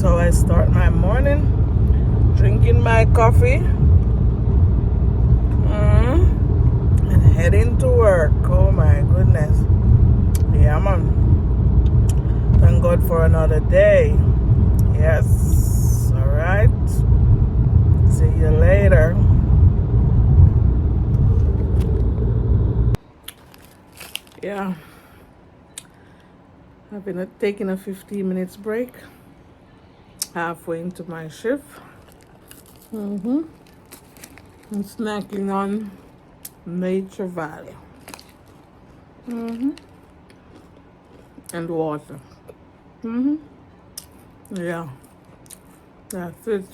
how I start my morning. Drinking my coffee. And heading to work. Oh my goodness. Yeah, man. Thank God for another day. Yes. Alright. See you later. Yeah. I've been taking a 15 minutes break. Halfway into my shift. I'm snacking on Nature Valley. And water. Yeah. That's it.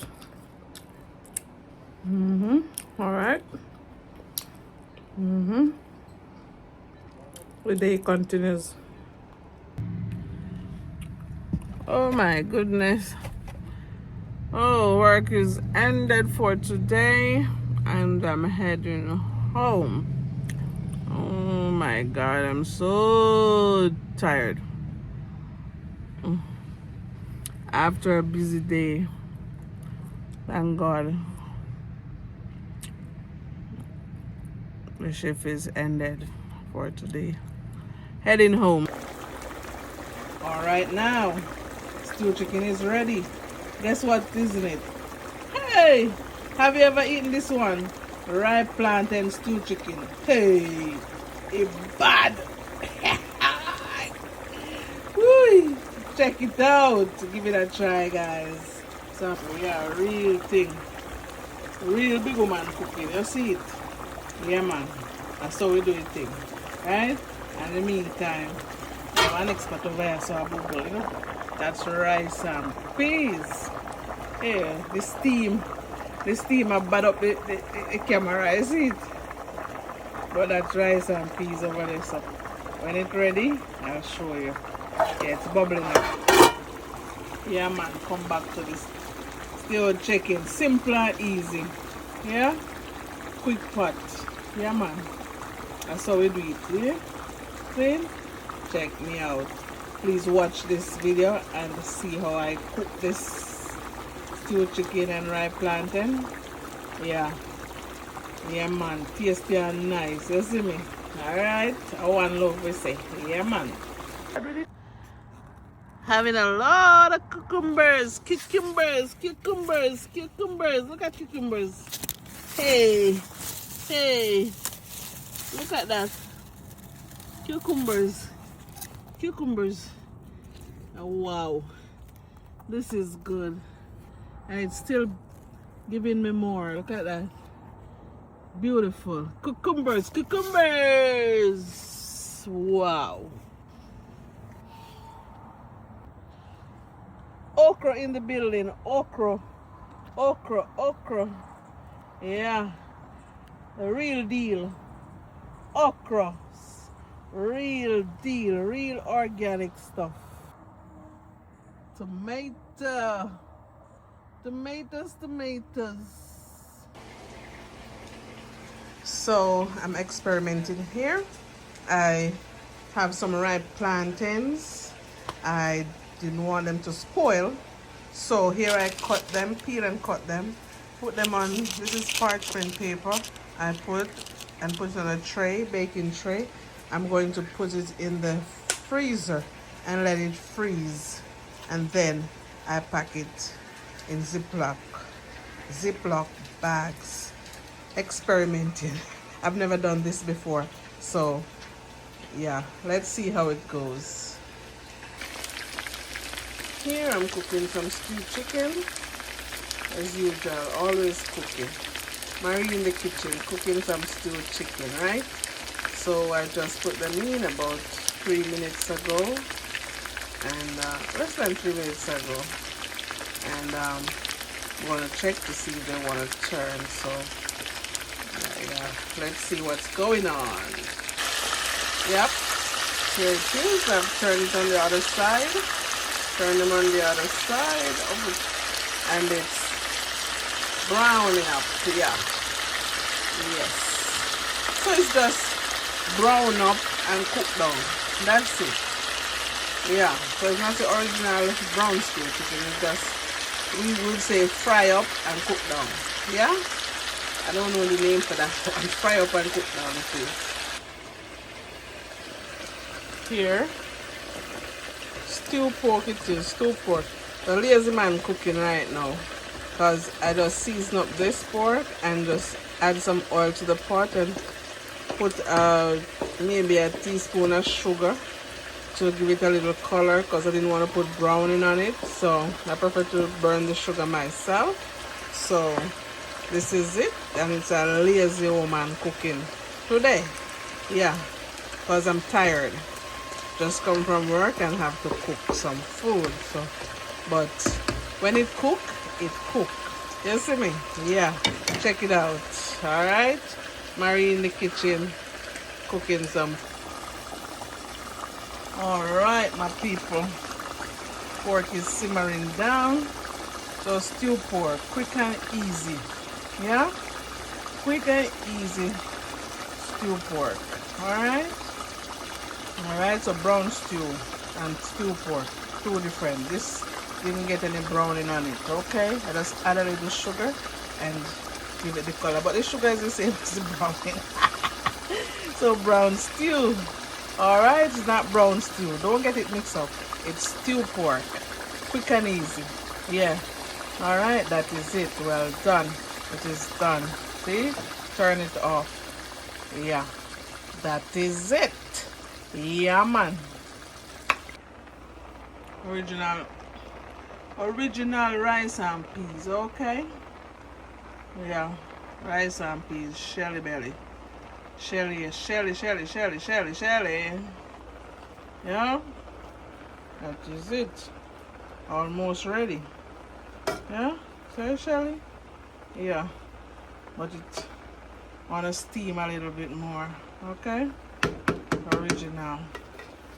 Alright. The day continues. Oh my goodness. Oh, work is ended for today and I'm heading home. Oh my God, I'm so tired. After a busy day, thank God the shift is ended for today. Heading home. All right, now stew chicken is ready. Guess what, isn't it? Hey, have you ever eaten this one? Ripe plantain stew chicken. Hey, it's bad. Woo, check it out. Give it a try, guys. So yeah, real thing. Real big woman cooking. You see it? Yeah, man. That's how we do it thing. Right? And in the meantime, I have an expert over here, so I bubble, you know? That's rice and peas. Yeah, the steam have bad up the camera, you see it? But that's rice and peas over there, so when it's ready, I'll show you. Yeah, it's bubbling up. Yeah, man, come back to this still chicken. Simple and easy. Yeah? Quick pot. Yeah, man. That's how we do it. Yeah? See? Check me out. Please watch this video and see how I cook this stewed chicken and ripe plantain. Yeah. Yeah, man. Tasty and nice. You see me? Alright. I want love, we say. Yeah, man. Having a lot of cucumbers. Cucumbers. Look at cucumbers. Hey. Look at that. Cucumbers. Oh, wow. This is good. And it's still giving me more. Look at that. Beautiful. Cucumbers. Wow. Okra in the building. Okra. Yeah. The real deal. Okra. Real deal. Real organic stuff. Tomatoes. So I'm experimenting here. I have some ripe plantains. I didn't want them to spoil, so here I cut them, peel and cut them, put them on, this is parchment paper. I put it on a tray, baking tray. I'm going to put it in the freezer and let it freeze, and then I pack it in Ziploc bags. Experimenting. I've never done this before, so yeah, let's see how it goes. Here I'm cooking some stewed chicken, as usual, always cooking. Marie in the kitchen, cooking some stewed chicken, right? So I just put them in about 3 minutes ago, and less than 3 minutes ago. And I'm going to check to see if they want to turn, so yeah, let's see what's going on. Yep, here it is. I've turned it on the other side. Turn them on the other side of it, and it's browning up. Yeah. Yes. So it's just brown up and cook down. That's it. Yeah, so it's not the original brown stew chicken. It's just, we would say fry up and cook down. Yeah? I don't know the name for that one. Fry up and cook down too. Here, stew pork it is, stew pork. The lazy man cooking right now. Because I just season up this pork and just add some oil to the pot and put maybe a teaspoon of sugar to give it a little color, because I didn't want to put browning on it, so I prefer to burn the sugar myself. So this is it, and it's a lazy woman cooking today. Yeah, because I'm tired. Just come from work and have to cook some food. So, but when it cook, it cook. You see me? Yeah, check it out. All right, Marie in the kitchen cooking some. All right, my people, pork is simmering down. So stew pork, quick and easy. Yeah, quick and easy stew pork. All right, so brown stew and stew pork, two different. This didn't get any browning on it. Okay, I just add a little sugar and give it the color, but the sugar is the same as the browning. So brown stew. All right, it's not brown stew. Don't get it mixed up. It's stew pork, quick and easy. Yeah. All right, that is it. Well done. It is done. See? Turn it off. Yeah. That is it. Yeah, man. Original rice and peas. Okay. Yeah. Rice and peas. Shelly belly. Shelly. Yeah, that is it. Almost ready. Yeah, say Shelly. Yeah, but it wanna steam a little bit more. Okay. Original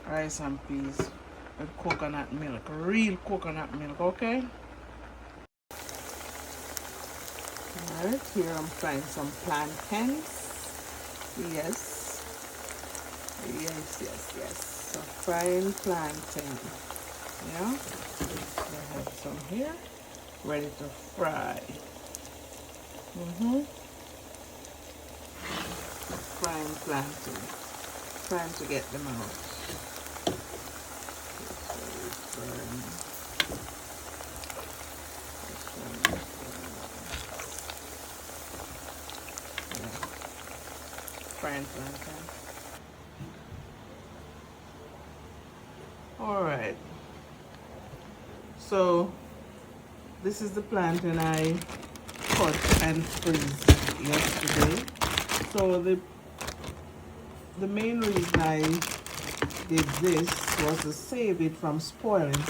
rice and peas with coconut milk, real coconut milk. Okay. All right, here I'm frying some plantains. Yes. So frying plantain. Yeah. I have some here ready to fry. Frying plantain. Trying to get them out. Frying plantain. All right. So this is the plantain I cut and freeze yesterday. So the main reason I did this was to save it from spoiling.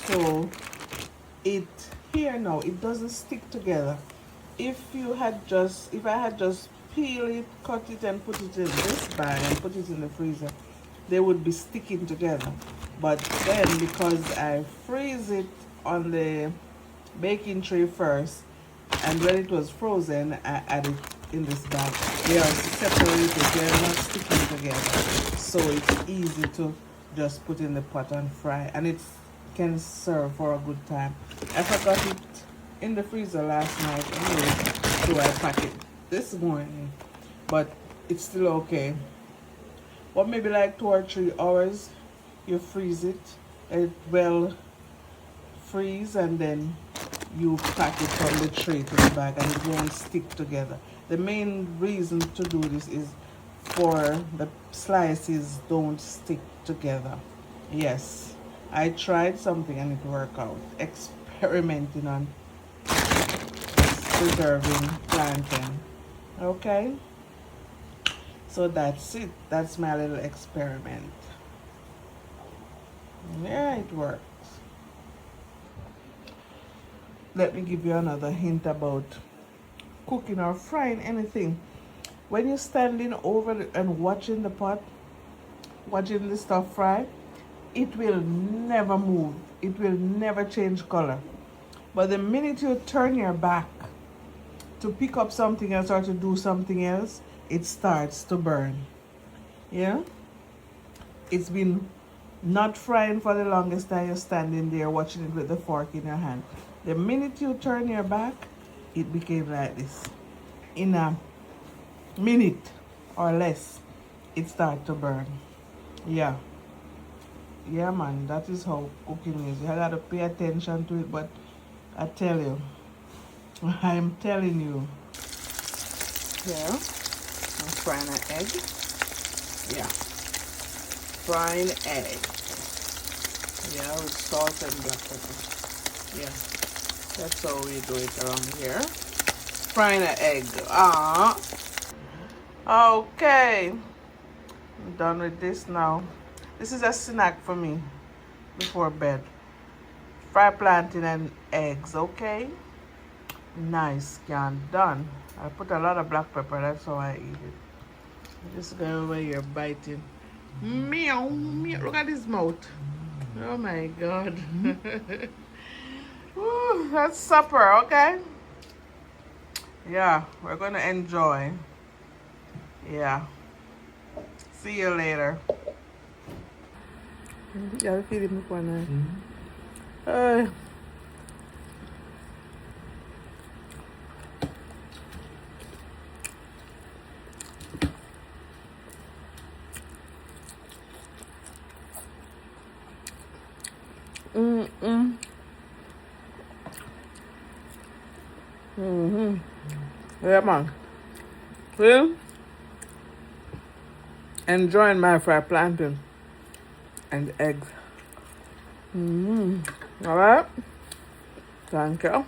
So it here now, it doesn't stick together. If I had just peel it, cut it and put it in this bag and put it in the freezer, they would be sticking together. But then because I freeze it on the baking tray first, and when it was frozen, I added in this bag. They are separated, they are not sticking together. So it's easy to just put in the pot and fry, and it can serve for a good time. I forgot it in the freezer last night anyway, so I pack it this morning, but it's still okay. But maybe like 2 or 3 hours, you freeze it, it will freeze, and then you pack it from the tray to the bag, and it won't stick together. The main reason to do this is for the slices don't stick together. Yes, I tried something and it worked out. Experimenting on preserving plantain. Okay, so that's it. That's my little experiment. Yeah, it works. Let me give you another hint about cooking or frying anything. When you're standing over and watching the pot, watching the stuff fry, it will never move. It will never change color. But the minute you turn your back to pick up something else or to do something else, it starts to burn. Yeah? It's been Not frying for the longest time. You're standing there watching it with the fork in your hand. The minute you turn your back, it became like this. In a minute or less, it started to burn. Yeah. Yeah, man, that is how cooking is. You gotta pay attention to it, but I tell you, I'm telling you. Yeah, I'm frying an egg. Yeah, frying egg. Yeah, with salt and black pepper. Yeah, that's how we do it around here. Frying an egg. Okay, I'm done with this now. This is a snack for me before bed. Fried plantain and eggs, okay? Nice, done. I put a lot of black pepper, that's how I eat it. This guy over here biting. Meow, meow. Look at his mouth. Oh my god. Ooh, that's supper, okay? Yeah, we're gonna enjoy. Yeah. See you later. Yeah, feeding me for now. Yeah, man. See? Enjoying my fried plantain and eggs. Alright? Thank you.